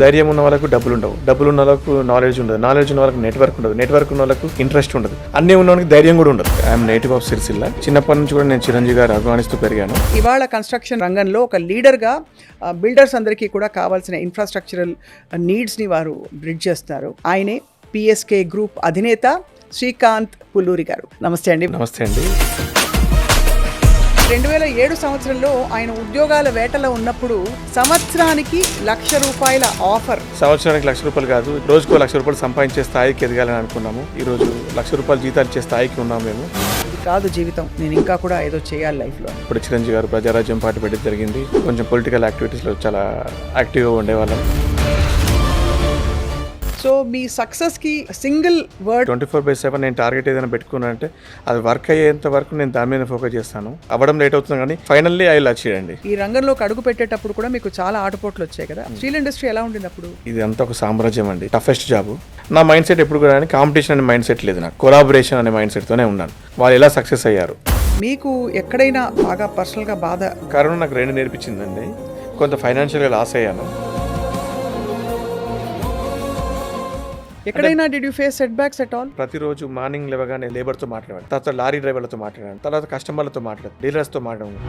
ధైర్యం ఉన్న వాళ్ళకు డబ్బులు ఉండవు, డబ్బులు ఉన్న వాళ్ళకు నాలెడ్జ్ ఉండదు, నాలెడ్జ్ ఉన్న వాళ్ళకి నెట్వర్క్ ఉండదు, నెట్వర్క్ ఉన్న వాళ్ళకు ఇంట్రెస్ట్ ఉండదు, అన్ని ఉన్న వాళ్ళకి ధైర్యం కూడా ఉండదు. I'm native of Sircilla. చిన్నప్పటి నుంచి కూడా నేను చిరంజీవి గారు అభిమానిస్తూ పెరిగాను. ఇవాళ కన్స్ట్రక్షన్ రంగంలో ఒక లీడర్గా బిల్డర్స్ అందరికీ కూడా కావాల్సిన ఇన్ఫ్రాస్ట్రక్చరల్ నీడ్స్ని వారు బ్రిడ్జ్ చేస్తారు. ఆయనే పిఎస్కే గ్రూప్ అధినేత శ్రీకాంత్ పుల్లూరి గారు. నమస్తే అండి. నమస్తే అండి. 2007 సంవత్సరంలో ఆయన ఉద్యోగాల వేటలో ఉన్నప్పుడు సంవత్సరానికి ₹1,00,000 ఆఫర్. సంవత్సరానికి ₹1,00,000 కాదు, రోజుకో ₹1,00,000 సంపాదించే స్థాయికి ఎదగాలని అనుకున్నాము. ఈ రోజు ₹1,00,000 జీతాలు ఇచ్చే స్థాయికి ఉన్నాము మేము. ఇది కాదు జీవితం, నేను ఇంకా కూడా ఏదో చేయాలి లైఫ్లో. ఇప్పుడు చిరంజీవి గారు ప్రజారాజ్యం పార్టీ పెట్టడం జరిగింది. కొంచెం పొలిటికల్ యాక్టివిటీస్లో చాలా యాక్టివ్గా ఉండేవాళ్ళం. సో మీ సక్సెస్కి సింగిల్ వర్డ్ 24/7 నేను టార్గెట్ ఏదైనా పెట్టుకున్నానంటే అది వర్క్ అయ్యేంత వరకు నేను దాని మీద ఫోకస్ చేస్తాను. అవ్వడం లేట్ అవుతుంది కానీ ఫైనల్లీ ఐ విల్ అచీవ్ అండి. ఈ రంగంలోకి అడుగు పెట్టేటప్పుడు కూడా మీకు చాలా ఆటుపోట్లు వచ్చాయి కదా. స్టీల్ ఇండస్ట్రీ ఎలా ఉండింది అప్పుడు? ఇది అంతా ఒక సామ్రాజ్యం అండి, టఫెస్ట్ జాబ్. నా మైండ్ సెట్ ఎప్పుడు కూడా కాంపిటీషన్ అనే మైండ్ సెట్ లేదు, నాకు కొలాబరేషన్ అనే మైండ్ సెట్తోనే ఉన్నాను. వాళ్ళు ఎలా సక్సెస్ అయ్యారు. మీకు ఎక్కడైనా బాగా పర్సనల్గా బాధ? కరోనా నాకు 2 నేర్పించిందండి. కొంత ఫైనాన్షియల్గా లాస్ అయ్యాను. ఎక్కడైనా did you face set backs at all? ప్రతిరోజు మార్నింగ్ లేవగానే లేబర్తో మాట్లాడాను, తర్వాత లారీ డ్రైవర్లతో మాట్లాడాను, తర్వాత కస్టమర్లతో మాట్లాడాను, డీలర్స్తో మాట్లాడాను.